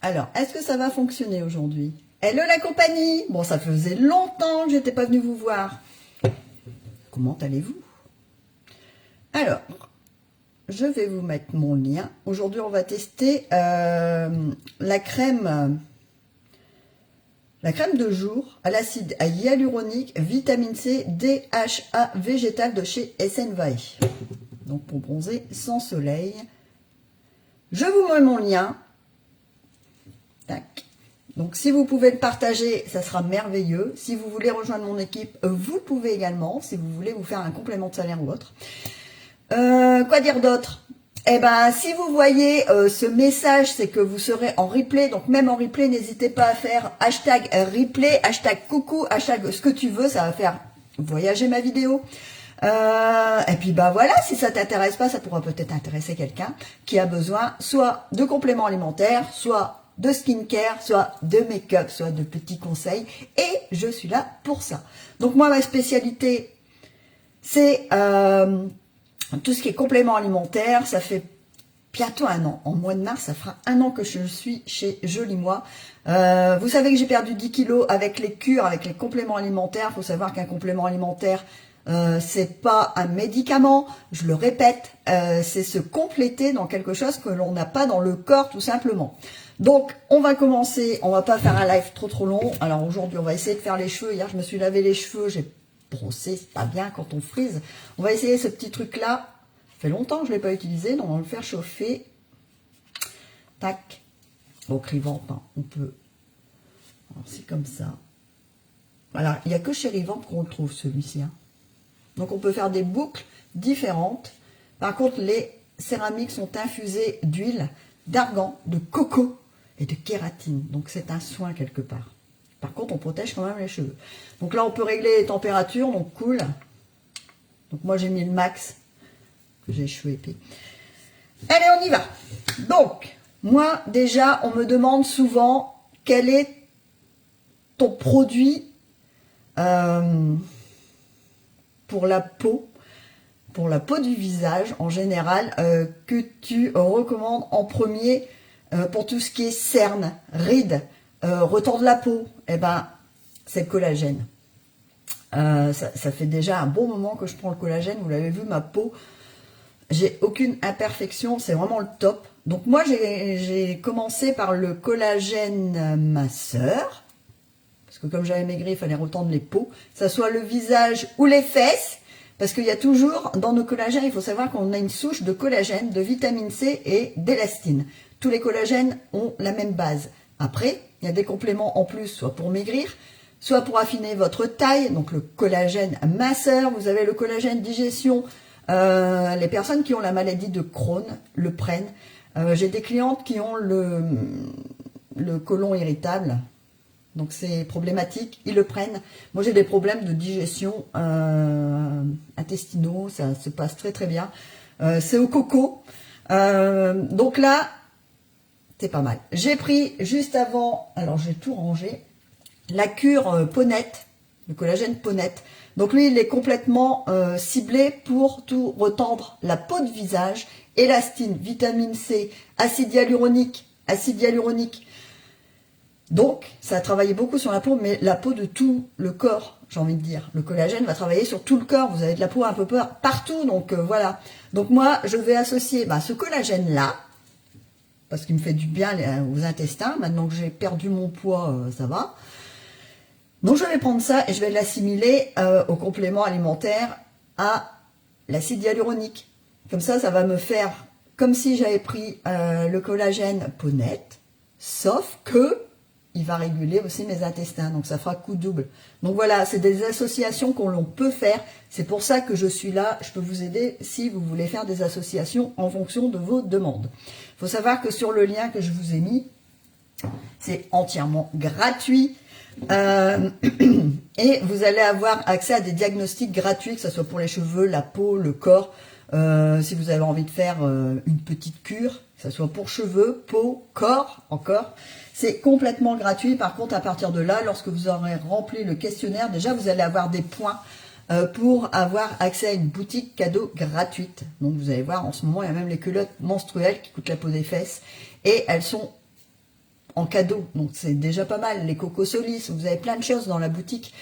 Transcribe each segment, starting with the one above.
Alors, est-ce que ça va fonctionner aujourd'hui? Hello la compagnie! Bon, ça faisait longtemps que j'étais pas venue vous voir. Comment allez-vous? Alors, je vais vous mettre mon lien. Aujourd'hui, on va tester la crème de jour à l'acide hyaluronique, vitamine C, DHA végétal de chez SNVI. Donc, pour bronzer sans soleil. Je vous mets mon lien. Tac. Donc, si vous pouvez le partager, ça sera merveilleux. Si vous voulez rejoindre mon équipe, vous pouvez également, si vous voulez vous faire un complément de salaire ou autre. Quoi dire d'autre? Eh ben, si vous voyez ce message, c'est que vous serez en replay. Donc, même en replay, n'hésitez pas à faire hashtag replay, hashtag coucou, hashtag ce que tu veux. Ça va faire voyager ma vidéo. Et puis bah voilà, si ça t'intéresse pas, ça pourra peut-être intéresser quelqu'un qui a besoin soit de compléments alimentaires, soit de skincare, soit de make-up, soit de petits conseils. Et je suis là pour ça. Donc moi, ma spécialité, c'est tout ce qui est compléments alimentaires. Ça fait bientôt 1 an. En mois de mars, ça fera 1 an que je suis chez Joli Moi. Vous savez que j'ai perdu 10 kilos avec les cures, avec les compléments alimentaires. Il faut savoir qu'un complément alimentaire, c'est pas un médicament, je le répète, c'est se compléter dans quelque chose que l'on n'a pas dans le corps tout simplement. Donc on va commencer, on va pas faire un live trop long. Alors aujourd'hui on va essayer de faire les cheveux. Hier je me suis lavé les cheveux, j'ai brossé, c'est pas bien quand on frise. On va essayer ce petit truc là, ça fait longtemps que je l'ai pas utilisé, donc on va le faire chauffer. Tac, au Rivamp, hein, on peut, c'est comme ça. Voilà, il n'y a que chez Rivamp qu'on le trouve celui-ci, hein. Donc, on peut faire des boucles différentes. Par contre, les céramiques sont infusées d'huile, d'argan, de coco et de kératine. Donc, c'est un soin quelque part. Par contre, on protège quand même les cheveux. Donc là, on peut régler les températures. Donc, cool. Donc, moi, j'ai mis le max. Que j'ai les cheveux épais. Allez, on y va. Donc, moi, déjà, on me demande souvent quel est ton produit pour la peau du visage en général, que tu recommandes en premier pour tout ce qui est cernes, rides, retors de la peau. Eh ben, c'est le collagène. Ça fait déjà un bon moment que je prends le collagène. Vous l'avez vu, ma peau, j'ai aucune imperfection, c'est vraiment le top. Donc moi, j'ai commencé par le collagène masseur. Parce que comme j'avais maigri, il fallait retendre les peaux. Que ce soit le visage ou les fesses. Parce qu'il y a toujours, dans nos collagènes, il faut savoir qu'on a une souche de collagène, de vitamine C et d'élastine. Tous les collagènes ont la même base. Après, il y a des compléments en plus, soit pour maigrir, soit pour affiner votre taille. Donc le collagène masseur, vous avez le collagène digestion. Les personnes qui ont la maladie de Crohn le prennent. J'ai des clientes qui ont le côlon irritable. Donc c'est problématique, ils le prennent. Moi j'ai des problèmes de digestion intestinaux, ça se passe très très bien. C'est au coco. Donc là, c'est pas mal. J'ai pris juste avant, alors j'ai tout rangé, la cure Peau-Net, le collagène Peau-Net. Donc lui il est complètement ciblé pour tout retendre la peau de visage, élastine, vitamine C, acide hyaluronique. Donc, ça a travaillé beaucoup sur la peau, mais la peau de tout le corps, j'ai envie de dire. Le collagène va travailler sur tout le corps. Vous avez de la peau un peu partout, donc voilà. Donc moi, je vais associer ce collagène-là, parce qu'il me fait du bien aux intestins. Maintenant que j'ai perdu mon poids, ça va. Donc je vais prendre ça et je vais l'assimiler au complément alimentaire à l'acide hyaluronique. Comme ça va me faire comme si j'avais pris le collagène Peau-Net, sauf que il va réguler aussi mes intestins, donc ça fera coup double. Donc voilà, c'est des associations qu'on l'on peut faire. C'est pour ça que je suis là, je peux vous aider si vous voulez faire des associations en fonction de vos demandes. Il faut savoir que sur le lien que je vous ai mis, c'est entièrement gratuit. Et vous allez avoir accès à des diagnostics gratuits, que ce soit pour les cheveux, la peau, le corps. Si vous avez envie de faire une petite cure, que ce soit pour cheveux, peau, corps, encore, c'est complètement gratuit. Par contre, à partir de là, lorsque vous aurez rempli le questionnaire, déjà vous allez avoir des points pour avoir accès à une boutique cadeau gratuite. Donc vous allez voir, en ce moment, il y a même les culottes menstruelles qui coûtent la peau des fesses. Et elles sont en cadeau. Donc c'est déjà pas mal. Les Coco Solis, vous avez plein de choses dans la boutique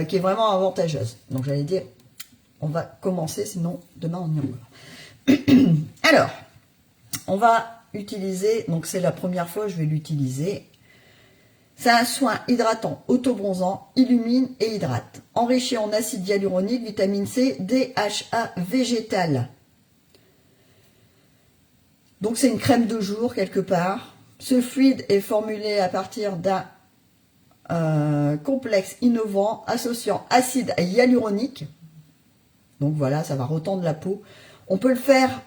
qui est vraiment avantageuse. Donc j'allais dire, on va commencer, sinon demain on y va. Alors, on va utiliser, donc c'est la première fois que je vais l'utiliser. C'est un soin hydratant, auto-bronzant, illumine et hydrate. Enrichi en acide hyaluronique, vitamine C, DHA végétal. Donc c'est une crème de jour quelque part. Ce fluide est formulé à partir d'un complexe innovant associant acide hyaluronique. Donc voilà, ça va retendre la peau. On peut le faire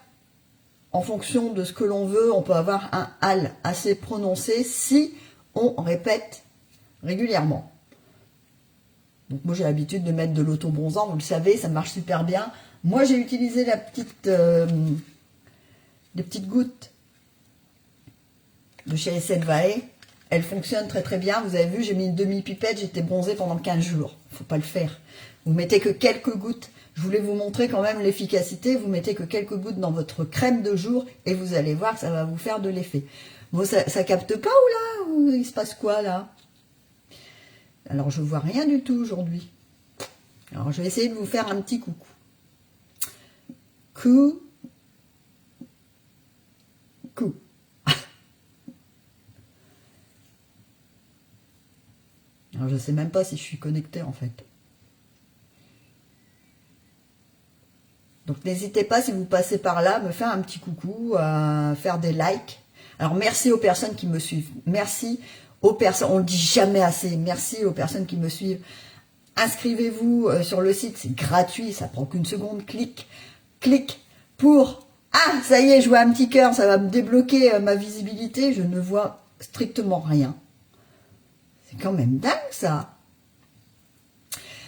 en fonction de ce que l'on veut. On peut avoir un hâle assez prononcé si on répète régulièrement. Donc moi j'ai l'habitude de mettre de l'auto-bronzant, vous le savez, ça marche super bien. Moi j'ai utilisé les petites gouttes de chez Essence Valley. Elles fonctionnent très très bien. Vous avez vu, j'ai mis une demi-pipette, j'étais bronzée pendant 15 jours. Il ne faut pas le faire. Vous mettez que quelques gouttes. Je voulais vous montrer quand même l'efficacité. Vous mettez que quelques gouttes dans votre crème de jour et vous allez voir que ça va vous faire de l'effet. Bon, ça capte pas ou là? Ou il se passe quoi là? Alors je vois rien du tout aujourd'hui. Alors je vais essayer de vous faire un petit coucou. Coucou. Alors je sais même pas si je suis connectée en fait. Donc n'hésitez pas, si vous passez par là, à me faire un petit coucou, à faire des likes. Alors merci aux personnes qui me suivent. Merci aux personnes, on le dit jamais assez. Merci aux personnes qui me suivent. Inscrivez-vous sur le site, c'est gratuit, ça prend qu'une seconde. Clique pour... Ah, ça y est, je vois un petit cœur, ça va me débloquer ma visibilité. Je ne vois strictement rien. C'est quand même dingue ça.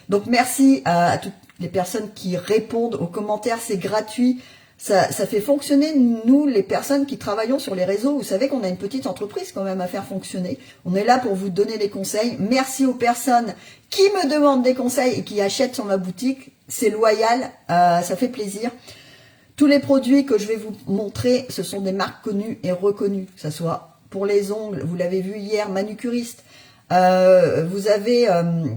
Donc merci à toutes les personnes qui répondent aux commentaires, c'est gratuit. Ça fait fonctionner, nous, les personnes qui travaillons sur les réseaux. Vous savez qu'on a une petite entreprise quand même à faire fonctionner. On est là pour vous donner des conseils. Merci aux personnes qui me demandent des conseils et qui achètent sur ma boutique. C'est loyal, ça fait plaisir. Tous les produits que je vais vous montrer, ce sont des marques connues et reconnues. Que ce soit pour les ongles, vous l'avez vu hier, manucuriste. Vous avez,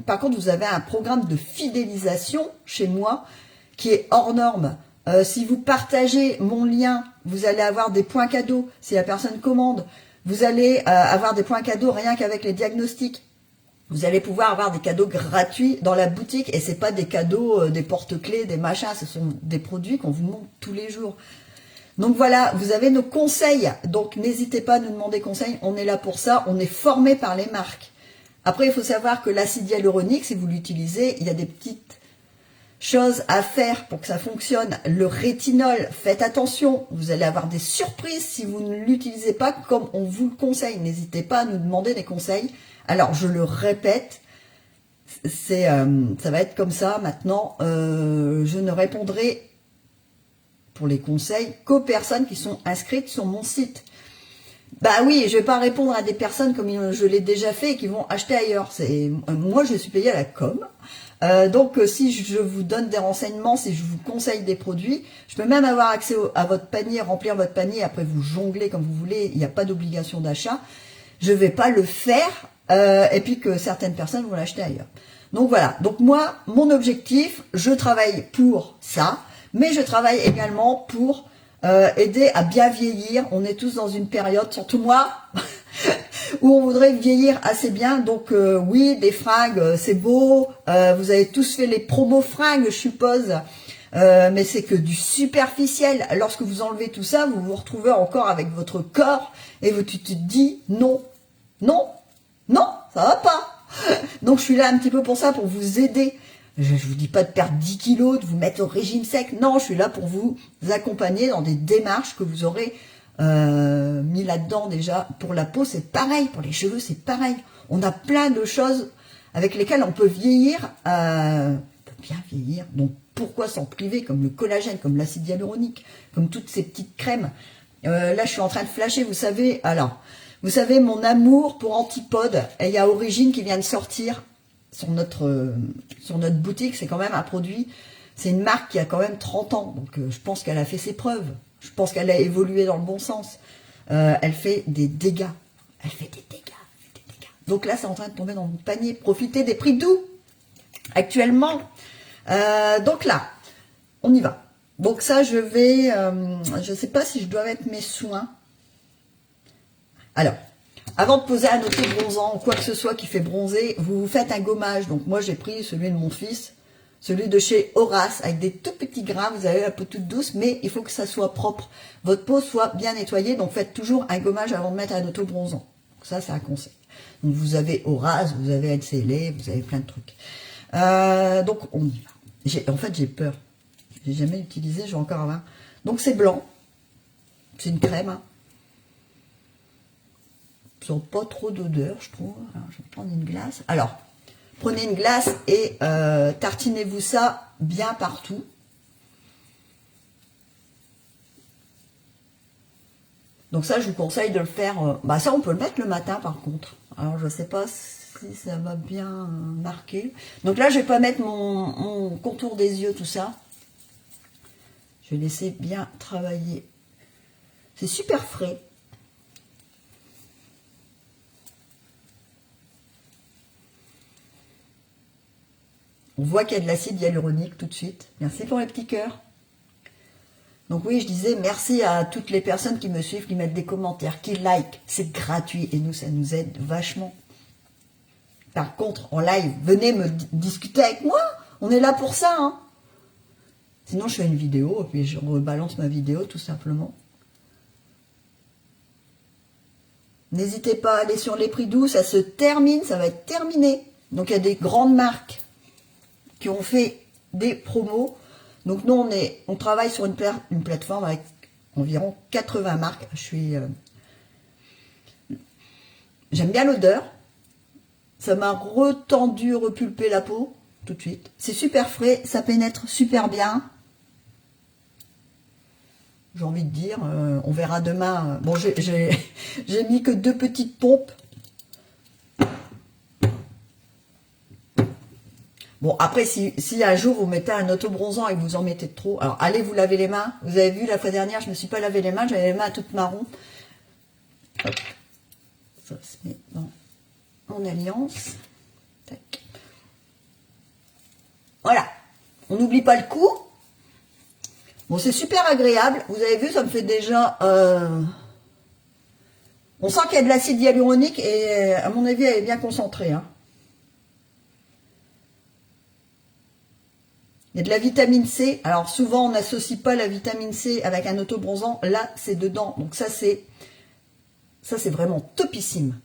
par contre, vous avez un programme de fidélisation chez moi qui est hors norme. Si vous partagez mon lien, vous allez avoir des points cadeaux. Si la personne commande, vous allez avoir des points cadeaux rien qu'avec les diagnostics. Vous allez pouvoir avoir des cadeaux gratuits dans la boutique. Et c'est pas des cadeaux, des porte-clés, des machins. Ce sont des produits qu'on vous montre tous les jours. Donc voilà, vous avez nos conseils. Donc n'hésitez pas à nous demander conseil. On est là pour ça. On est formé par les marques. Après, il faut savoir que l'acide hyaluronique, si vous l'utilisez, il y a des petites choses à faire pour que ça fonctionne. Le rétinol, faites attention, vous allez avoir des surprises si vous ne l'utilisez pas comme on vous le conseille. N'hésitez pas à nous demander des conseils. Alors, je le répète, ça va être comme ça maintenant. Je ne répondrai pour les conseils qu'aux personnes qui sont inscrites sur mon site. Bah oui, je vais pas répondre à des personnes comme je l'ai déjà fait et qui vont acheter ailleurs. Moi, je suis payée à la com. Donc, si je vous donne des renseignements, si je vous conseille des produits, je peux même avoir accès à votre panier, remplir votre panier, après vous jongler comme vous voulez, il n'y a pas d'obligation d'achat. Je vais pas le faire et puis que certaines personnes vont l'acheter ailleurs. Donc voilà, donc moi, mon objectif, je travaille pour ça, mais je travaille également pour... aider à bien vieillir. On est tous dans une période, surtout moi, où on voudrait vieillir assez bien. Donc oui, des fringues, c'est beau. Vous avez tous fait les promos fringues, je suppose. Mais c'est que du superficiel. Lorsque vous enlevez tout ça, vous vous retrouvez encore avec votre corps et tu te dis non, non, non, ça va pas. Donc je suis là un petit peu pour ça, pour vous aider. Je ne vous dis pas de perdre 10 kilos, de vous mettre au régime sec. Non, je suis là pour vous accompagner dans des démarches que vous aurez mis là-dedans déjà. Pour la peau, c'est pareil. Pour les cheveux, c'est pareil. On a plein de choses avec lesquelles on peut vieillir. On peut bien vieillir. Donc, pourquoi s'en priver, comme le collagène, comme l'acide hyaluronique, comme toutes ces petites crèmes. Là, je suis en train de flasher, vous savez. Alors, vous savez, mon amour pour Antipode. Et il y a Origine qui vient de sortir sur notre boutique. C'est quand même un produit, c'est une marque qui a quand même 30 ans, donc je pense qu'elle a fait ses preuves, je pense qu'elle a évolué dans le bon sens. Elle fait des dégâts, elle fait des dégâts. Donc là, c'est en train de tomber dans mon panier. Profitez des prix doux actuellement. Donc là, on y va. Donc ça, je vais... je ne sais pas si je dois mettre mes soins. Alors, avant de poser un auto bronzant ou quoi que ce soit qui fait bronzer, vous vous faites un gommage. Donc moi, j'ai pris celui de mon fils, celui de chez Horace, avec des tout petits grains. Vous avez la peau toute douce, mais il faut que ça soit propre. Votre peau soit bien nettoyée, donc faites toujours un gommage avant de mettre un auto bronzant. Ça, c'est un conseil. Donc vous avez Horace, vous avez LCL, vous avez plein de trucs. Donc on y va. En fait, j'ai peur. J'ai jamais utilisé, je vais encore avoir. Donc c'est blanc. C'est une crème. Hein. Ils n'ont pas trop d'odeur, je trouve. Alors, je vais prendre une glace. Alors, prenez une glace et tartinez-vous ça bien partout. Donc ça, je vous conseille de le faire. Bah ça, on peut le mettre le matin, par contre. Alors, je ne sais pas si ça va bien marquer. Donc là, je vais pas mettre mon contour des yeux, tout ça. Je vais laisser bien travailler. C'est super frais. On voit qu'il y a de l'acide hyaluronique tout de suite. Merci pour les petits cœurs. Donc oui, je disais merci à toutes les personnes qui me suivent, qui mettent des commentaires, qui like. C'est gratuit et nous, ça nous aide vachement. Par contre, en live, venez me discuter avec moi. On est là pour ça. Hein. Sinon, je fais une vidéo et puis je rebalance ma vidéo tout simplement. N'hésitez pas à aller sur les prix doux. Ça se termine, ça va être terminé. Donc, il y a des grandes marques qui ont fait des promos. Donc nous, on travaille sur une plateforme avec environ 80 marques. J'aime bien l'odeur. Ça m'a retendu, repulpé la peau tout de suite. C'est super frais, ça pénètre super bien. J'ai envie de dire, on verra demain. Bon, j'ai mis que 2 petites pompes. Bon, après, si un jour vous mettez un auto-bronzant et que vous en mettez trop, alors allez vous laver les mains. Vous avez vu, la fois dernière, je ne me suis pas lavé les mains, j'avais les mains toutes marron. Hop. Ça se met dans mon alliance. Tac. Voilà. On n'oublie pas le coup. Bon, c'est super agréable. Vous avez vu, ça me fait déjà... On sent qu'il y a de l'acide hyaluronique et à mon avis, elle est bien concentrée. Hein. Il y a de la vitamine C. Alors souvent, on n'associe pas la vitamine C avec un auto-bronzant. Là, c'est dedans. Donc ça, c'est vraiment topissime.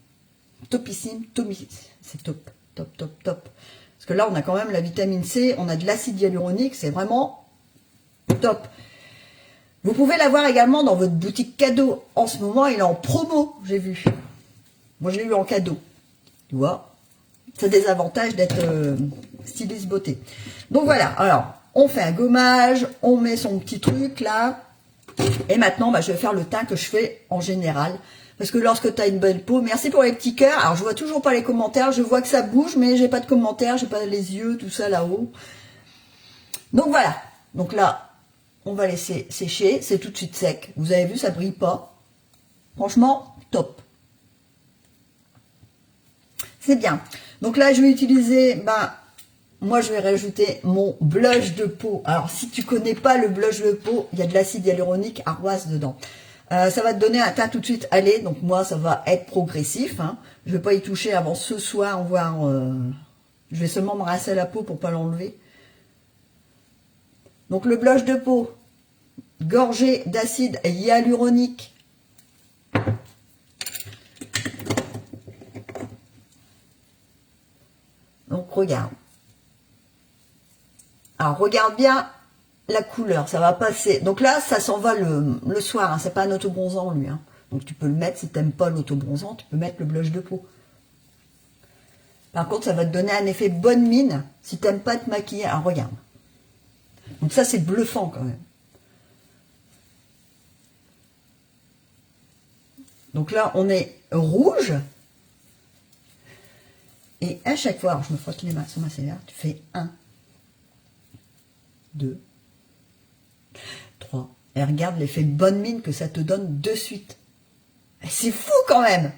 Topissime, c'est top, top, top, top. Parce que là, on a quand même la vitamine C, on a de l'acide hyaluronique, c'est vraiment top. Vous pouvez l'avoir également dans votre boutique cadeau. En ce moment, il est en promo, j'ai vu. Moi, je l'ai eu en cadeau. Tu vois, c'est des avantages d'être styliste beauté. Donc voilà, alors, on fait un gommage, on met son petit truc là. Et maintenant, bah, je vais faire le teint que je fais en général. Parce que lorsque tu as une belle peau, merci pour les petits cœurs. Alors, je vois toujours pas les commentaires, je vois que ça bouge, mais j'ai pas de commentaires, j'ai pas les yeux, tout ça là-haut. Donc voilà. Donc là, on va laisser sécher, c'est tout de suite sec. Vous avez vu, ça brille pas. Franchement, top. C'est bien. Donc là, je vais utiliser, moi, je vais rajouter mon blush de peau. Alors, si tu connais pas le blush de peau, il y a de l'acide hyaluronique ardoise dedans. Ça va te donner un teint tout de suite allé. Donc, moi, ça va être progressif. Hein. Je vais pas y toucher avant ce soir. Je vais seulement me rincer la peau pour pas l'enlever. Donc, le blush de peau, gorgé d'acide hyaluronique. Donc, regarde. Alors, regarde bien la couleur, ça va passer. Donc là, ça s'en va le soir, hein. C'est pas un auto-bronzant, lui. Hein. Donc, tu peux le mettre, si tu n'aimes pas l'auto-bronzant, tu peux mettre le blush de peau. Par contre, ça va te donner un effet bonne mine si tu n'aimes pas te maquiller. Alors, regarde. Donc ça, c'est bluffant quand même. Donc là, on est rouge. Et à chaque fois, alors je me frotte les mains sur ma sévère, tu fais 1, 2, 3. Et regarde l'effet bonne mine que ça te donne de suite. C'est fou quand même.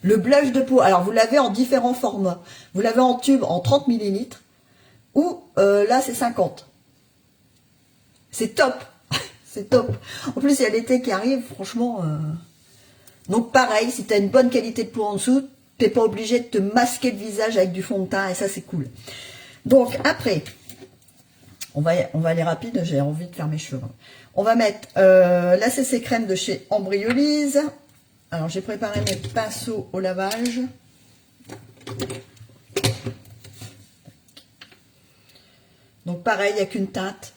Le blush de peau, alors vous l'avez en différents formats. Vous l'avez en tube en 30 millilitres ou là c'est 50. C'est top. C'est top. En plus, il y a l'été qui arrive, franchement. Donc pareil, si tu as une bonne qualité de peau en dessous, tu n'es pas obligé de te masquer le visage avec du fond de teint et ça c'est cool. Donc après, on va aller rapide, j'ai envie de faire mes cheveux. On va mettre la CC crème de chez Embryolise. Alors j'ai préparé mes pinceaux au lavage. Donc pareil, il n'y a qu'une teinte.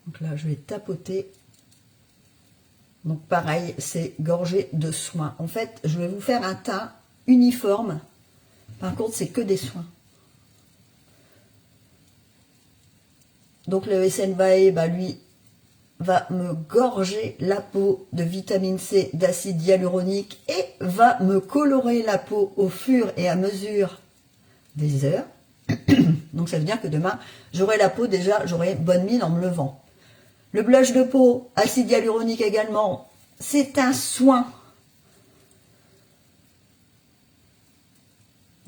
Donc là, je vais tapoter. Donc pareil, c'est gorgé de soins. En fait, je vais vous faire un teint uniforme. Par contre, c'est que des soins. Donc le SNVAE, bah, lui, va me gorger la peau de vitamine C, d'acide hyaluronique et va me colorer la peau au fur et à mesure des heures. Donc ça veut dire que demain, j'aurai la peau déjà, j'aurai bonne mine en me levant. Le blush de peau, acide hyaluronique également, c'est un soin.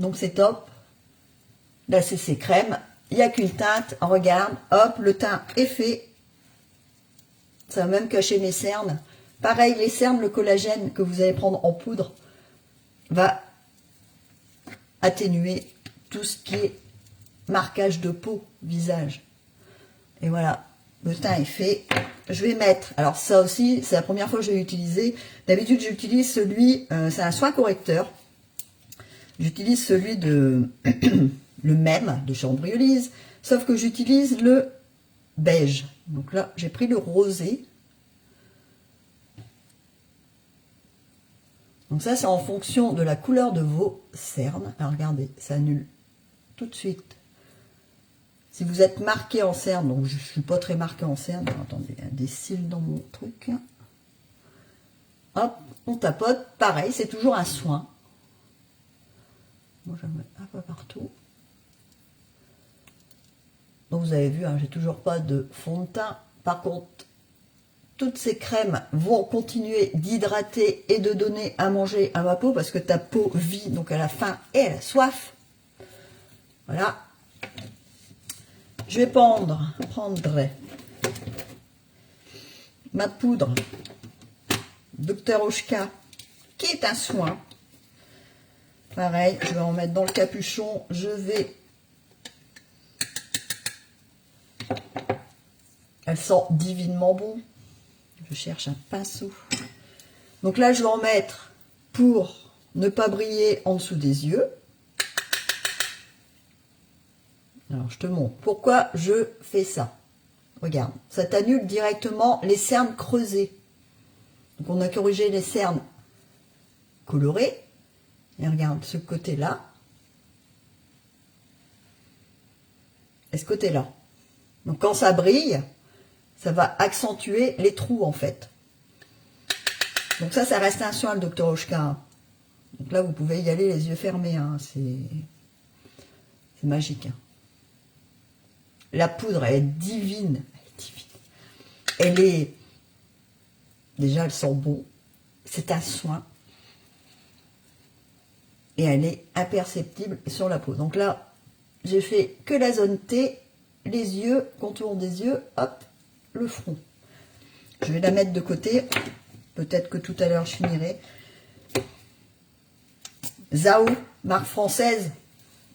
Donc c'est top. La CC crème, il n'y a qu'une teinte. Regarde, hop, le teint est fait. Ça va même cacher mes cernes. Pareil, les cernes, le collagène que vous allez prendre en poudre va atténuer tout ce qui est marquage de peau, visage. Et voilà, le teint est fait. Je vais mettre, alors ça aussi, c'est la première fois que je vais l'utiliser. D'habitude, j'utilise celui, c'est un soin correcteur. J'utilise celui de le même de chez Embryolise, sauf que j'utilise le beige. Donc là, j'ai pris le rosé. Donc ça, c'est en fonction de la couleur de vos cernes. Alors regardez, ça annule tout de suite. Si vous êtes marqué en cernes, donc je ne suis pas très marqué en cernes. Attendez, il y a des cils dans mon truc. Hop, on tapote. Pareil, c'est toujours un soin. Moi, je vais mettre un peu partout. Donc vous avez vu, hein, j'ai toujours pas de fond de teint. Par contre, toutes ces crèmes vont continuer d'hydrater et de donner à manger à ma peau parce que ta peau vit, donc elle a faim et elle a soif. Voilà. Je vais prendre ma poudre Dr Oshka qui est un soin. Pareil, je vais en mettre dans le capuchon. Je vais... Elle sent divinement bon. Je cherche un pinceau. Donc là, je vais en mettre pour ne pas briller en dessous des yeux. Alors, je te montre pourquoi je fais ça. Regarde, ça t'annule directement les cernes creusées. Donc, on a corrigé les cernes colorées. Et regarde, ce côté-là. Et ce côté-là. Donc, quand ça brille, ça va accentuer les trous, en fait. Donc ça reste un soin, le Dr Oshka. Donc là, vous pouvez y aller les yeux fermés. Hein. C'est magique. Hein. La poudre, elle est divine. Elle est... Déjà, elle sent bon. C'est un soin. Et elle est imperceptible sur la peau. Donc là, j'ai fait que la zone T, les yeux, contour des yeux, hop, le front. Je vais la mettre de côté. Peut-être que tout à l'heure, je finirai. Zao, marque française.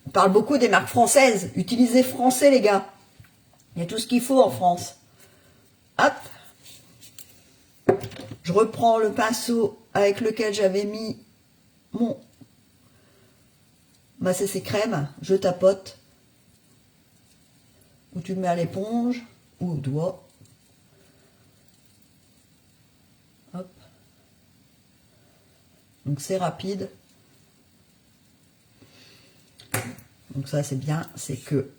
On parle beaucoup des marques françaises. Utilisez français, les gars. Il y a tout ce qu'il faut en France. Hop. Je reprends le pinceau avec lequel j'avais mis ma CC crème. Je tapote. Ou tu le mets à l'éponge ou au doigt. Hop. Donc c'est rapide. Donc ça c'est bien, c'est que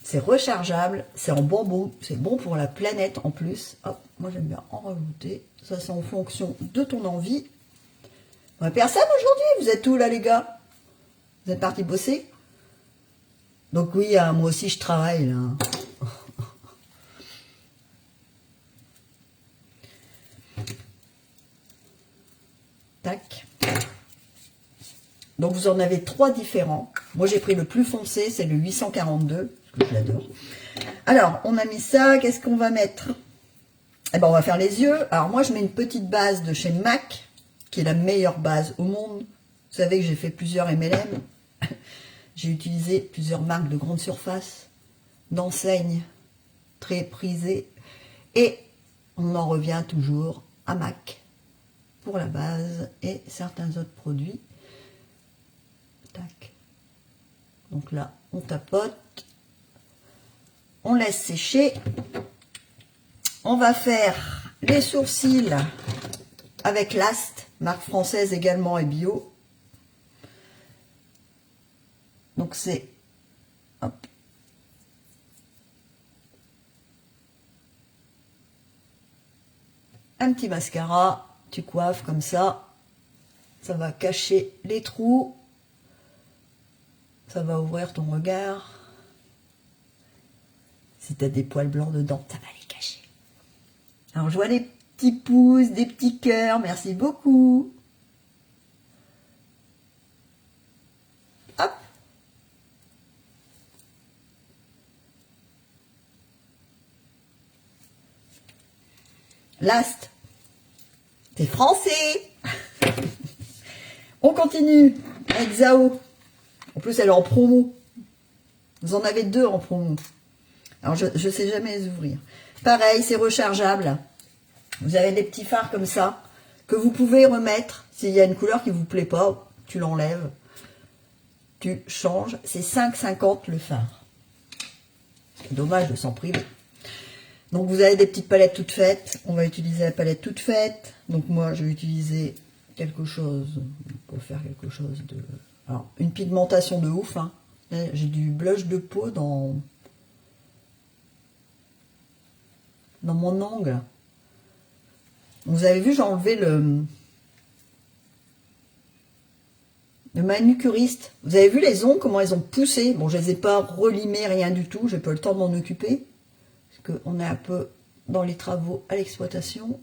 c'est rechargeable, c'est en bambou, c'est bon pour la planète en plus. Hop, moi j'aime bien en rajouter. Ça c'est en fonction de ton envie. Ouais, personne aujourd'hui, vous êtes où là les gars? Vous êtes partis bosser? Donc oui, hein, moi aussi je travaille là. Tac. Donc vous en avez 3 différents. Moi j'ai pris le plus foncé, c'est le 842, parce que je l'adore. Alors, on a mis ça, qu'est-ce qu'on va mettre? Eh ben on va faire les yeux. Alors moi je mets une petite base de chez MAC, qui est la meilleure base au monde. Vous savez que j'ai fait plusieurs MLM. J'ai utilisé plusieurs marques de grande surface, d'enseignes très prisées. Et on en revient toujours à MAC pour la base et certains autres produits. Tac. Donc là, on tapote. On laisse sécher. On va faire les sourcils avec Last, marque française également et bio. Donc c'est un petit mascara, tu coiffes comme ça va cacher les trous, ça va ouvrir ton regard. Si tu as des poils blancs dedans, ça va les cacher. Alors je vois des petits pouces, des petits cœurs, merci beaucoup. Hop. Last, t'es français. On continue avec Zao. En plus, elle est en promo. Vous en avez 2 en promo. Alors, je ne sais jamais les ouvrir. Pareil, c'est rechargeable. Vous avez des petits fards comme ça, que vous pouvez remettre. S'il y a une couleur qui ne vous plaît pas, tu l'enlèves. Tu changes. C'est 5,50 le fard. Dommage de s'en priver. Donc, vous avez des petites palettes toutes faites. On va utiliser la palette toute faite. Donc, moi, je vais utiliser quelque chose pour faire quelque chose de... Alors, une pigmentation de ouf. Hein. J'ai du blush de peau dans mon ongle. Vous avez vu, j'ai enlevé le manucuriste. Vous avez vu les ongles, comment elles ont poussé. Bon, je les ai pas relimés, rien du tout. J'ai pas le temps de m'en occuper. Parce qu'on est un peu dans les travaux à l'exploitation.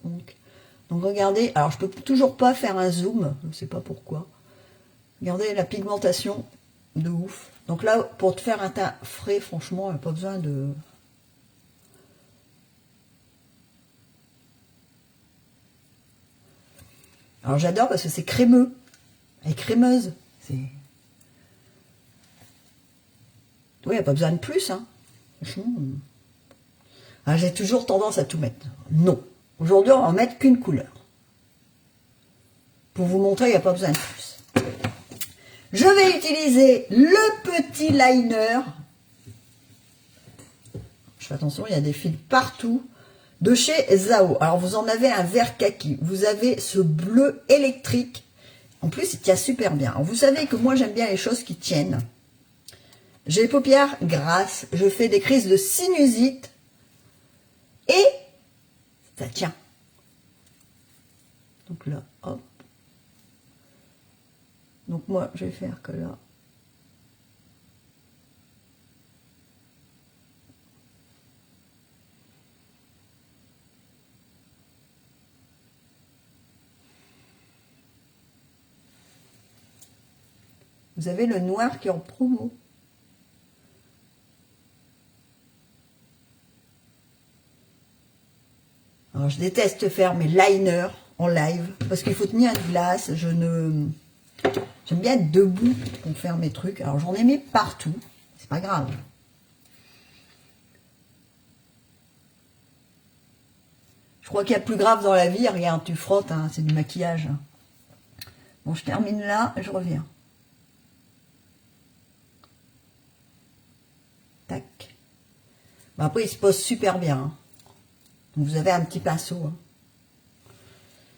Donc regardez. Alors, je peux toujours pas faire un zoom. Je ne sais pas pourquoi. Regardez la pigmentation de ouf. Donc là, pour te faire un teint frais, franchement, il n'y a pas besoin de... Alors j'adore parce que c'est crémeux. Elle est crémeuse. Oui, il n'y a pas besoin de plus. Hein. Ah, j'ai toujours tendance à tout mettre. Non. Aujourd'hui, on va en mettre qu'une couleur. Pour vous montrer, il n'y a pas besoin de plus. Je vais utiliser le petit liner. Je fais attention, il y a des fils partout. De chez Zao. Alors, vous en avez un vert kaki. Vous avez ce bleu électrique. En plus, il tient super bien. Alors, vous savez que moi, j'aime bien les choses qui tiennent. J'ai les paupières grasses. Je fais des crises de sinusite. Et ça tient. Donc là, hop. Donc moi, je vais faire que là. Vous avez le noir qui est en promo. Alors, je déteste faire mes liners en live parce qu'il faut tenir une glace. J'aime bien être debout pour faire mes trucs. Alors, j'en ai mis partout. C'est pas grave. Je crois qu'il y a plus grave dans la vie. Regarde, tu frottes, hein, c'est du maquillage. Bon, je termine là, je reviens. Tac. Bon, après, il se pose super bien. Hein. Donc, vous avez un petit pinceau. Hein.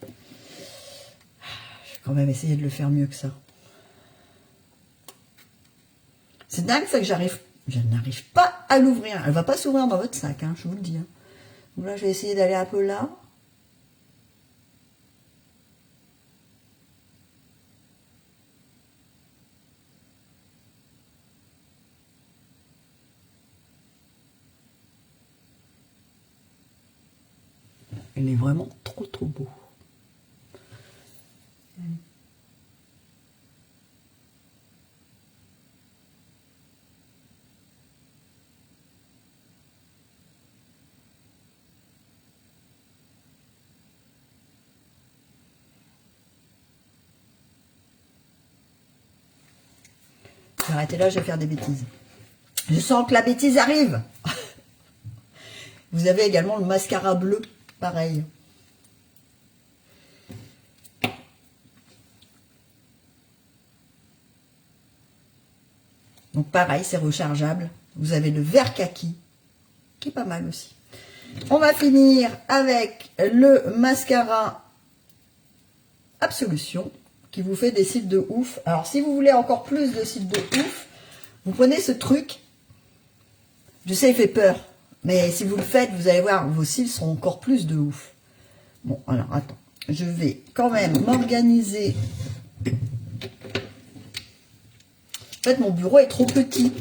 Je vais quand même essayer de le faire mieux que ça. C'est dingue ça que je n'arrive pas à l'ouvrir. Elle va pas s'ouvrir dans votre sac, hein, je vous le dis. Hein. Donc là, je vais essayer d'aller un peu là. Il est vraiment trop beau. Je vais arrêter là, je vais faire des bêtises. Je sens que la bêtise arrive. Vous avez également le mascara bleu, pareil. Donc pareil, c'est rechargeable. Vous avez le vert kaki, qui est pas mal aussi. On va finir avec le mascara Absolution, qui vous fait des cils de ouf. Alors, si vous voulez encore plus de cils de ouf, vous prenez ce truc. Je sais, il fait peur. Mais si vous le faites, vous allez voir, vos cils seront encore plus de ouf. Bon, alors, attends. Je vais quand même m'organiser. En fait, mon bureau est trop petit.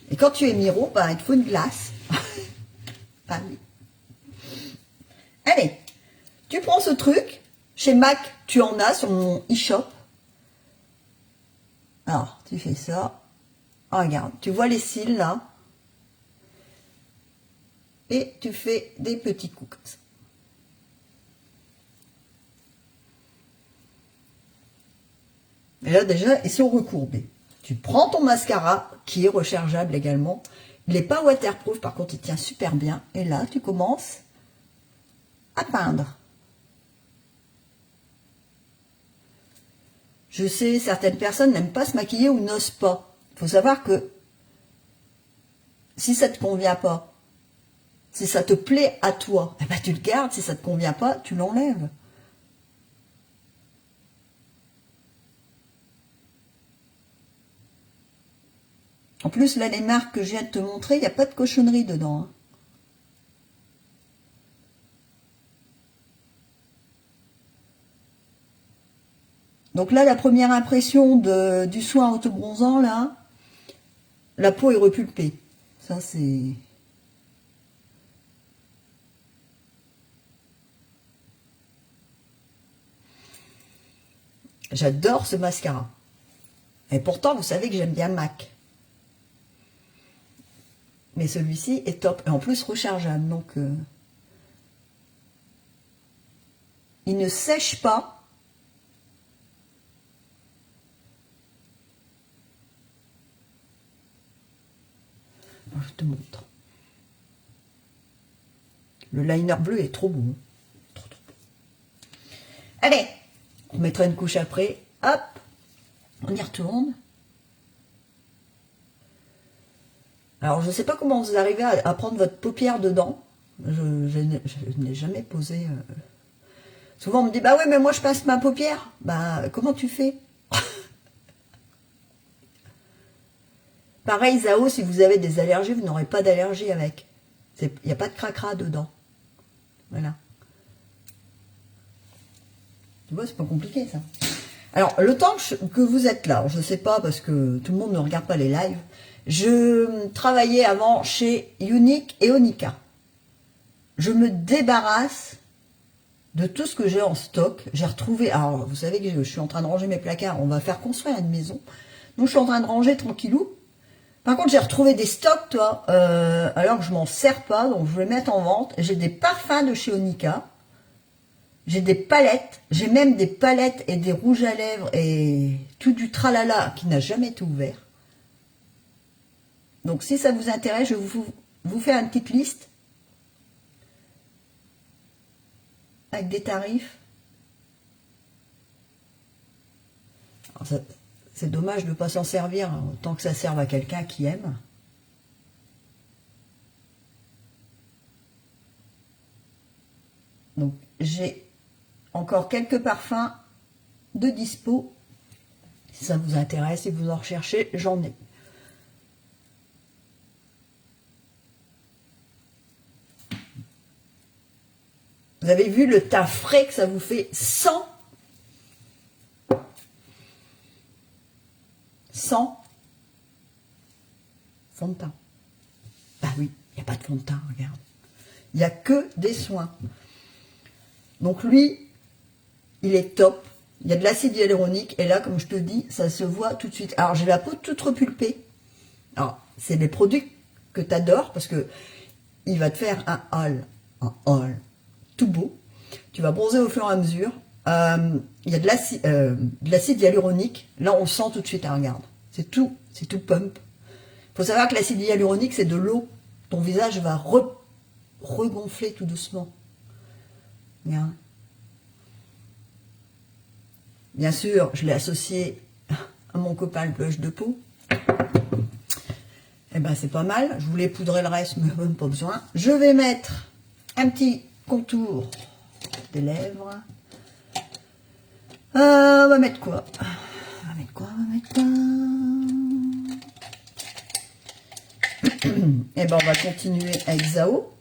Et quand tu es Miro, bah, il te faut une glace. Ah oui. Allez, tu prends ce truc. Chez Mac, tu en as sur mon e-shop. Alors, tu fais ça. Oh, regarde, tu vois les cils là. Et tu fais des petits coups comme ça. Et là, déjà, ils sont recourbés. Tu prends ton mascara, qui est rechargeable également. Il n'est pas waterproof, par contre, il tient super bien. Et là, tu commences à peindre. Je sais, certaines personnes n'aiment pas se maquiller ou n'osent pas. Il faut savoir que si ça ne te convient pas, si ça te plaît à toi, eh ben, tu le gardes. Si ça ne te convient pas, tu l'enlèves. En plus, là, les marques que je viens de te montrer, il n'y a pas de cochonnerie dedans. Hein. Donc là, la première impression du soin autobronzant, là, la peau est repulpée. Ça, c'est... J'adore ce mascara. Et pourtant, vous savez que j'aime bien MAC. Mais celui-ci est top. Et en plus, rechargeable. Donc, il ne sèche pas. Alors, je te montre. Le liner bleu est trop beau. Trop beau. Allez, on mettra une couche après. Hop, on y retourne. Alors, je ne sais pas comment vous arrivez à prendre votre paupière dedans. Je n'ai jamais posé... Souvent, on me dit, bah ouais, mais moi, je passe ma paupière. Bah, comment tu fais? Pareil, Zao, si vous avez des allergies, vous n'aurez pas d'allergie avec. Il n'y a pas de cracra dedans. Voilà. Tu vois, c'est pas compliqué, ça. Alors, le temps que vous êtes là, je ne sais pas, parce que tout le monde ne regarde pas les lives, je travaillais avant chez Unique et Onica. Je me débarrasse de tout ce que j'ai en stock. J'ai retrouvé, alors vous savez que je suis en train de ranger mes placards, on va faire construire une maison. Donc je suis en train de ranger tranquillou. Par contre, j'ai retrouvé des stocks, toi, alors que je m'en sers pas, donc je vais les mettre en vente. J'ai des parfums de chez Onica. J'ai des palettes, j'ai même des palettes et des rouges à lèvres et tout du tralala qui n'a jamais été ouvert. Donc si ça vous intéresse, je vais vous faire une petite liste avec des tarifs. C'est dommage de ne pas s'en servir, autant que ça serve à quelqu'un qui aime. Donc j'ai encore quelques parfums de dispo. Si ça vous intéresse, si vous en recherchez, j'en ai. Vous avez vu le teint frais que ça vous fait sans fond de teint. Bah oui, il n'y a pas de fond de teint, regarde. Il n'y a que des soins. Donc lui, il est top. Il y a de l'acide hyaluronique. Et là, comme je te dis, ça se voit tout de suite. Alors, j'ai la peau toute repulpée. Alors, c'est des produits que tu adores parce que il va te faire un haul tout beau. Tu vas bronzer au fur et à mesure. Il y a de l'acide hyaluronique. Là, on le sent tout de suite. Regarde. C'est tout pump. Il faut savoir que l'acide hyaluronique, c'est de l'eau. Ton visage va regonfler tout doucement. Regarde. Bien sûr, je l'ai associé à mon copain le blush de peau. Eh ben, c'est pas mal. Je voulais poudrer le reste, mais même pas besoin. Je vais mettre un petit contour des lèvres. On va mettre quoi? On va mettre quoi? Eh ben, on va continuer avec Zao.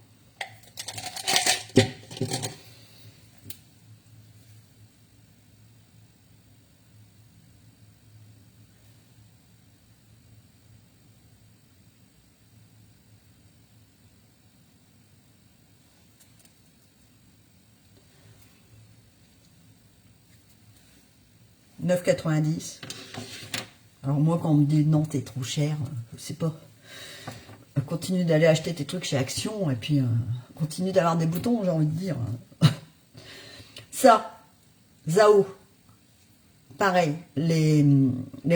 €9,90. Alors moi, quand on me dit non, t'es trop cher, je sais pas. Continue d'aller acheter tes trucs chez Action et puis continue d'avoir des boutons, j'ai envie de dire. Ça, Zao, pareil, les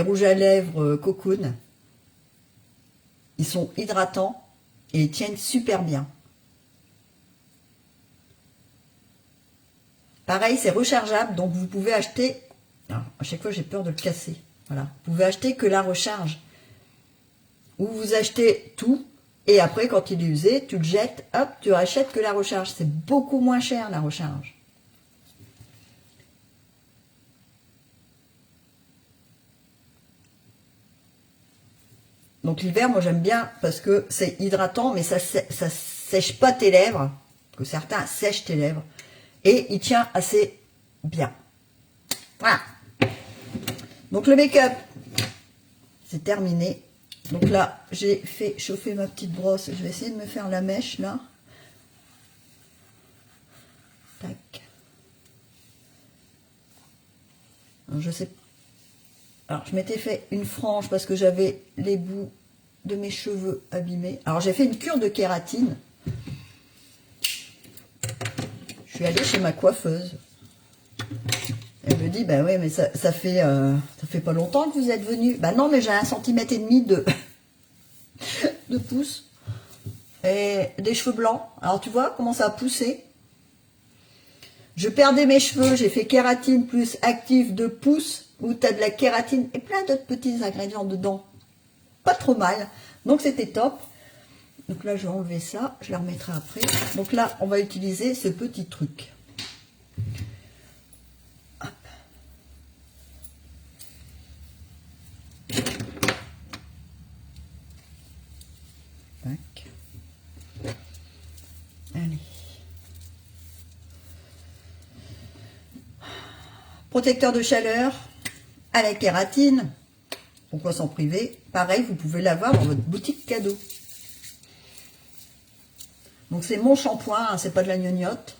rouges à lèvres Cocoon, ils sont hydratants et ils tiennent super bien. Pareil, c'est rechargeable, donc vous pouvez acheter. Alors, à chaque fois, j'ai peur de le casser. Voilà, vous pouvez acheter que la recharge. Ou vous achetez tout, et après, quand il est usé, tu le jettes, hop, tu rachètes que la recharge. C'est beaucoup moins cher, la recharge. Donc l'hiver, moi j'aime bien parce que c'est hydratant, mais ça sèche pas tes lèvres, que certains sèchent tes lèvres, et il tient assez bien. Voilà. Donc le make-up, c'est terminé. Donc là, j'ai fait chauffer ma petite brosse. Je vais essayer de me faire la mèche là. Tac. Alors, je sais. Alors je m'étais fait une frange parce que j'avais les bouts de mes cheveux abîmés. Alors j'ai fait une cure de kératine. Je suis allée chez ma coiffeuse. Elle me dit, bah ouais, mais ça fait pas longtemps que vous êtes venu. Bah non, mais j'ai 1,5 cm de pouce. Et des cheveux blancs. Alors tu vois comment ça a poussé. Je perdais mes cheveux, j'ai fait kératine plus active de pouce, où tu as de la kératine et plein d'autres petits ingrédients dedans. Pas trop mal. Donc c'était top. Donc là, je vais enlever ça. Je la remettrai après. Donc là, on va utiliser ce petit truc. Tac. Allez. Protecteur de chaleur à la kératine. Pourquoi s'en priver? Pareil, vous pouvez l'avoir dans votre boutique cadeau. Donc c'est mon shampoing, hein, c'est pas de la gnognotte.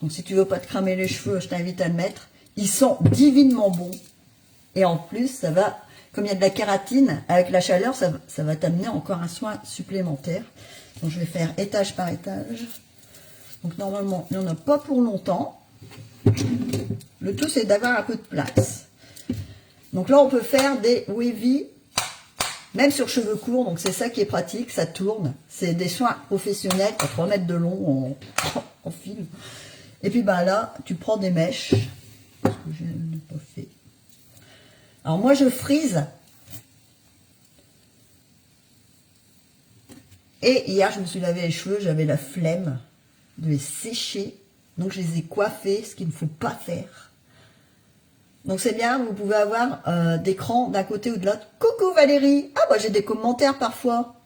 Donc si tu veux pas te cramer les cheveux, je t'invite à le mettre. Ils sont divinement bons. Et en plus, ça va, comme il y a de la kératine, avec la chaleur, ça va t'amener encore un soin supplémentaire. Donc je vais faire étage par étage. Donc normalement, il n'y en a pas pour longtemps. Le tout, c'est d'avoir un peu de place. Donc là, on peut faire des wavy, même sur cheveux courts. Donc c'est ça qui est pratique, ça tourne. C'est des soins professionnels, 3 mètres de long en fil. Et puis ben là, tu prends des mèches. Ce que je n'ai pas fait. Alors moi, je frise. Et hier, je me suis lavé les cheveux, j'avais la flemme de les sécher. Donc je les ai coiffés, ce qu'il ne faut pas faire. Donc c'est bien, vous pouvez avoir des crans d'un côté ou de l'autre. Coucou Valérie. Ah moi j'ai des commentaires parfois.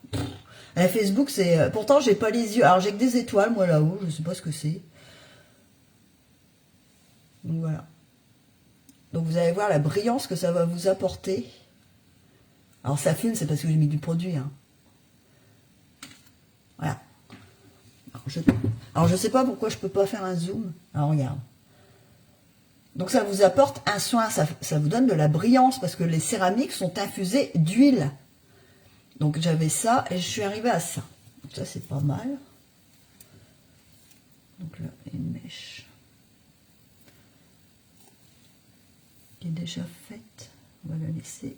Facebook, c'est... Pourtant j'ai pas les yeux. Alors j'ai que des étoiles moi là-haut, je sais pas ce que c'est. Donc voilà. Donc vous allez voir la brillance que ça va vous apporter. Alors ça fume, c'est parce que j'ai mis du produit. Hein. Voilà. Alors, je sais pas pourquoi je peux pas faire un zoom. Alors, regarde. Donc, ça vous apporte un soin, ça vous donne de la brillance, parce que les céramiques sont infusées d'huile. Donc, j'avais ça, et je suis arrivée à ça. Donc, ça, c'est pas mal. Donc, là, une mèche qui est déjà faite. On va la laisser.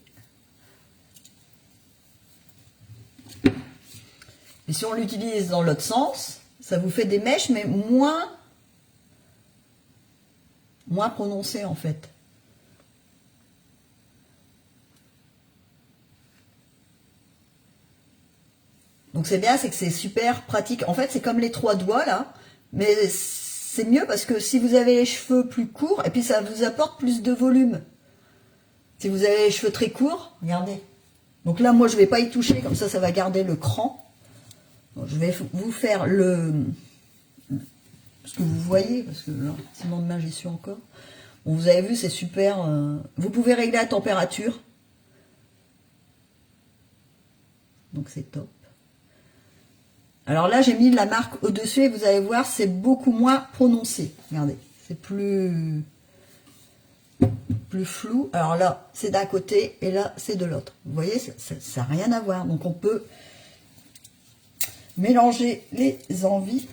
Et si on l'utilise dans l'autre sens, ça vous fait des mèches, mais moins prononcées en fait. Donc c'est bien, c'est que c'est super pratique. En fait, c'est comme les 3 doigts là, mais c'est mieux parce que si vous avez les cheveux plus courts, et puis ça vous apporte plus de volume. Si vous avez les cheveux très courts, regardez. Donc là, moi, je ne vais pas y toucher, comme ça va garder le cran. Donc, je vais vous faire ce que vous voyez, parce que là, sinon demain, j'y suis encore. Bon, vous avez vu, c'est super. Vous pouvez régler la température. Donc, c'est top. Alors là, j'ai mis la marque au-dessus et vous allez voir, c'est beaucoup moins prononcé. Regardez, c'est plus flou. Alors là, c'est d'un côté et là, c'est de l'autre. Vous voyez, ça n'a rien à voir. Donc, on peut mélanger les envies.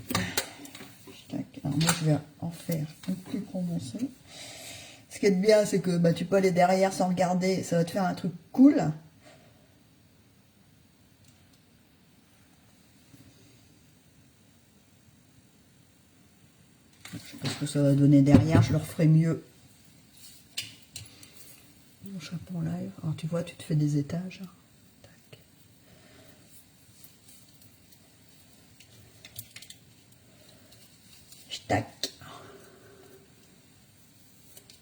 Alors moi, je vais en faire un plus prononcé. Ce qui est bien, c'est que tu peux aller derrière sans regarder. Ça va te faire un truc cool. Je sais pas ce que ça va donner derrière. Je le referai mieux. Mon chapeau en live. Alors tu vois, tu te fais des étages. Tac. Tac.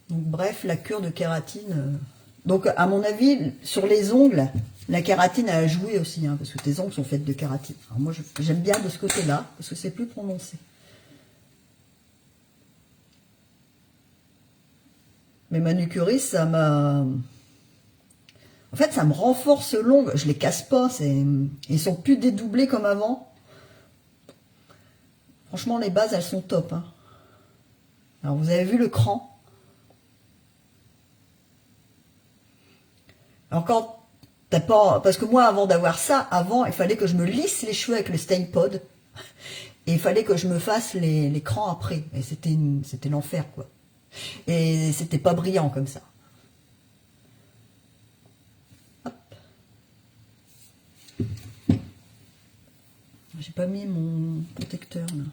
Donc bref, la cure de kératine. Donc à mon avis, sur les ongles, la kératine a joué aussi, hein, parce que tes ongles sont faites de kératine. Alors moi, j'aime bien de ce côté-là, parce que c'est plus prononcé. Mais manucuriste, ça m'a... En fait, ça me renforce l'ongle. Je les casse pas. Ils sont plus dédoublés comme avant. Franchement, les bases, elles sont top. Hein. Alors, vous avez vu le cran. Alors, quand t'as pas... Parce que moi, avant d'avoir ça, avant, il fallait que je me lisse les cheveux avec le Stay Pod. Et il fallait que je me fasse les crans après. Et c'était l'enfer, quoi. Et c'était pas brillant comme ça. J'ai pas mis mon protecteur là.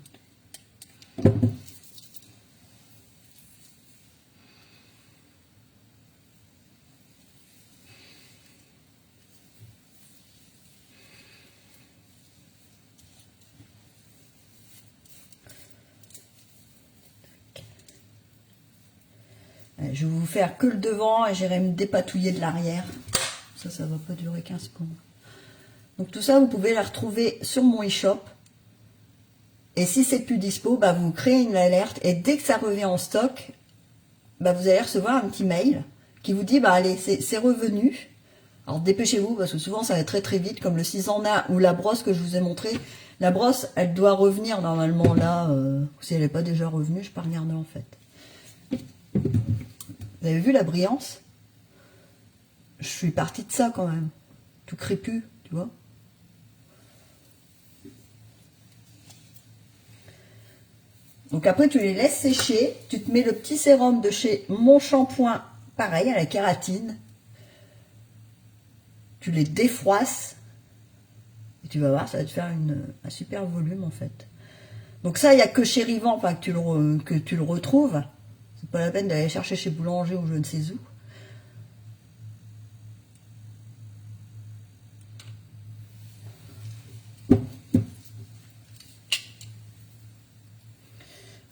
Je vais vous faire que le devant et j'irai me dépatouiller de l'arrière. Ça va pas durer 15 secondes. Donc tout ça, vous pouvez la retrouver sur mon e-shop. Et si c'est plus dispo, vous créez une alerte et dès que ça revient en stock, vous allez recevoir un petit mail qui vous dit, allez, c'est revenu. Alors dépêchez-vous parce que souvent ça va très très vite, comme le 6 en 1 ou la brosse que je vous ai montré. La brosse, elle doit revenir normalement là. Si elle n'est pas déjà revenue, je peux regarder en fait. Vous avez vu la brillance? Je suis partie de ça quand même. Tout crépu, tu vois. Donc après, tu les laisses sécher. Tu te mets le petit sérum de chez Mon Shampoing, pareil, à la kératine. Tu les défroisses. Et tu vas voir, ça va te faire un super volume en fait. Donc ça, il n'y a que chez Rivan que tu le retrouves. C'est pas la peine d'aller chercher chez Boulanger ou je ne sais où.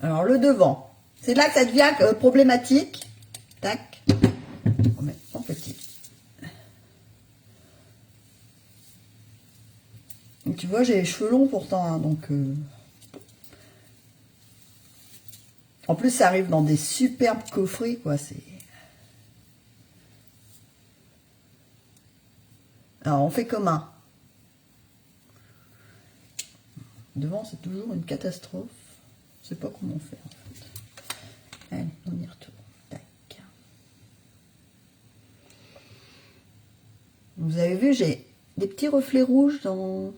Alors le devant, c'est là que ça devient problématique. Tac. On met en petit. Donc, tu vois, j'ai les cheveux longs pourtant, hein, donc... En plus, ça arrive dans des superbes coffrets, quoi. Alors, on fait comme un. devant, c'est toujours une catastrophe. Je sais pas comment faire, en fait. Allez, on y retourne. Tac. Vous avez vu, j'ai des petits reflets rouges dans...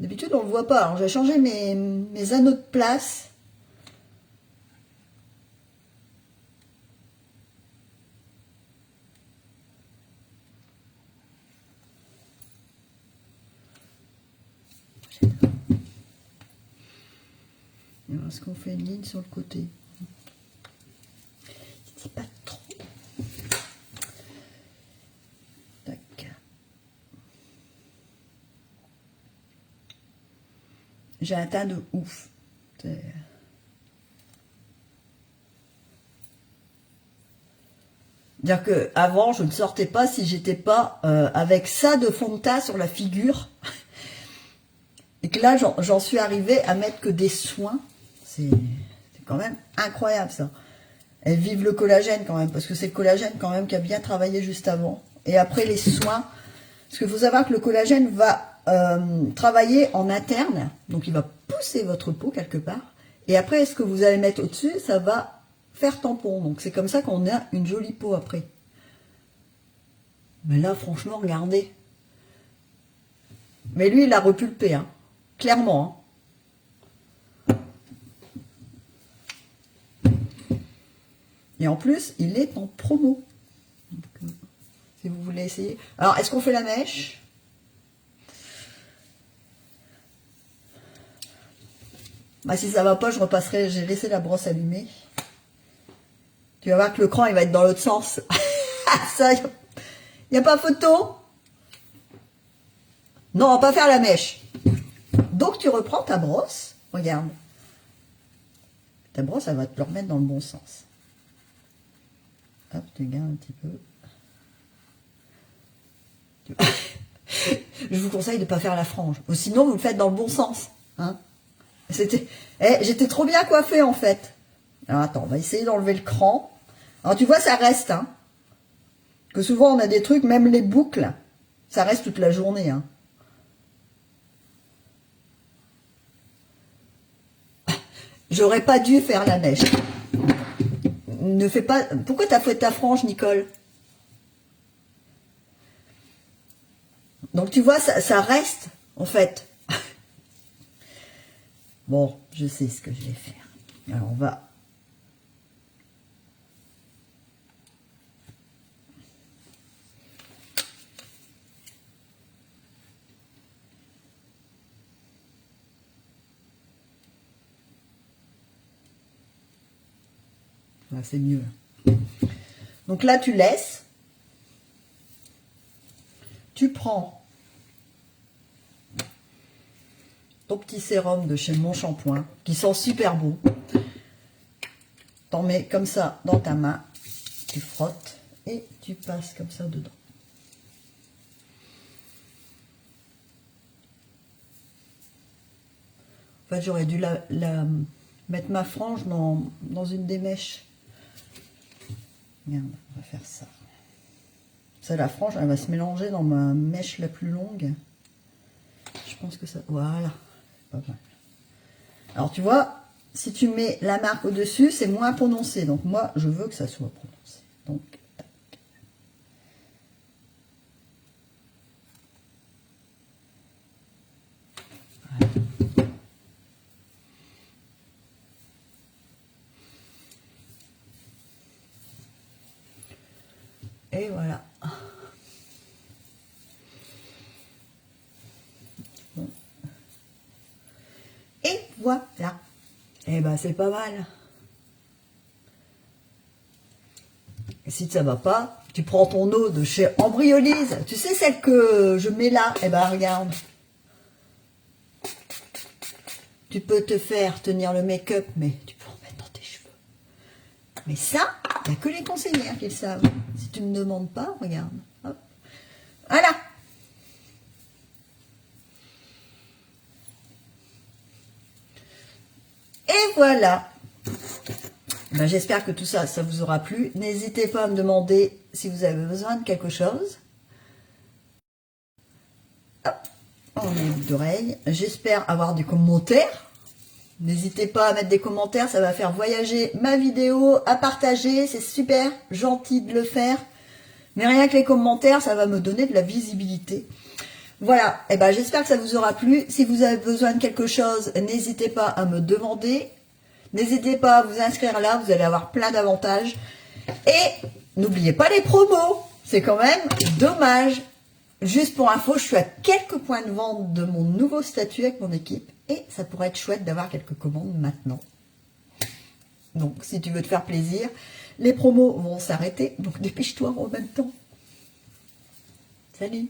D'habitude, on ne le voit pas. Alors, j'ai changé mes anneaux de place. Est-ce qu'on fait une ligne sur le côté? C'est pas trop. Tac. J'ai un teint de ouf. C'est-à-dire que avant, je ne sortais pas si j'étais pas avec ça de fond de teint sur la figure. Et que là, j'en suis arrivée à mettre que des soins. C'est quand même incroyable, ça. Elles vivent le collagène, quand même, parce que c'est le collagène, quand même, qui a bien travaillé juste avant. Et après, les soins. Parce qu'il faut savoir que le collagène va travailler en interne. Donc, il va pousser votre peau, quelque part. Et après, ce que vous allez mettre au-dessus, ça va faire tampon. Donc, c'est comme ça qu'on a une jolie peau, après. Mais là, franchement, regardez. Mais lui, il a repulpé, hein. Clairement, hein. Et en plus, il est en promo. Donc, si vous voulez essayer. Alors, est-ce qu'on fait la mèche? Bah, si ça va pas, je repasserai. J'ai laissé la brosse allumée. Tu vas voir que le cran, il va être dans l'autre sens. Ça, il n'y a pas photo? Non, on va pas faire la mèche. Donc, tu reprends ta brosse. Regarde. Ta brosse, elle va te le remettre dans le bon sens. Hop, tu gardes un petit peu. Je vous conseille de ne pas faire la frange. Ou sinon, vous le faites dans le bon sens. Hein. J'étais trop bien coiffée, en fait. Alors, attends, on va essayer d'enlever le cran. Alors, tu vois, ça reste. Hein. Que souvent, on a des trucs, même les boucles, ça reste toute la journée. Hein. J'aurais pas dû faire la mèche. Ne fais pas... Pourquoi t'as fait ta frange, Nicole? Donc, tu vois, ça reste, en fait. Bon, je sais ce que je vais faire. Alors, on va... Là, c'est mieux. Donc là, tu laisses. Tu prends ton petit sérum de chez Mon Shampoing, qui sent super bon. T'en mets comme ça dans ta main. Tu frottes et tu passes comme ça dedans. En fait, j'aurais dû mettre ma frange dans une des mèches. Regarde, on va faire ça. Ça, la frange, elle va se mélanger dans ma mèche la plus longue. Je pense que ça... Voilà. Pas mal. Alors, tu vois, si tu mets la marque au-dessus, c'est moins prononcé. Donc, moi, je veux que ça soit prononcé. Donc, tac. Voilà. Et voilà. Bon. Et voilà. Eh ben, c'est pas mal. Et si ça va pas, tu prends ton eau de chez Embryolise. Tu sais, celle que je mets là. Eh ben, regarde. Tu peux te faire tenir le make-up, mais tu peux en mettre dans tes cheveux. Mais ça, il n'y a que les conseillères qui le savent. Si tu ne me demandes pas, regarde. Hop. Voilà. Et voilà. Ben, j'espère que tout ça, ça vous aura plu. N'hésitez pas à me demander si vous avez besoin de quelque chose. Hop. dans mes boucles d'oreilles. J'espère avoir des commentaires. N'hésitez pas à mettre des commentaires, ça va faire voyager ma vidéo, à partager, c'est super gentil de le faire. Mais rien que les commentaires, ça va me donner de la visibilité. Voilà, et ben j'espère que ça vous aura plu. Si vous avez besoin de quelque chose, n'hésitez pas à me demander. N'hésitez pas à vous inscrire là, vous allez avoir plein d'avantages. Et n'oubliez pas les promos, c'est quand même dommage. Juste pour info, je suis à quelques points de vente de mon nouveau statut avec mon équipe. Et ça pourrait être chouette d'avoir quelques commandes maintenant. Donc, si tu veux te faire plaisir, les promos vont s'arrêter. Donc, dépêche-toi en même temps. Salut!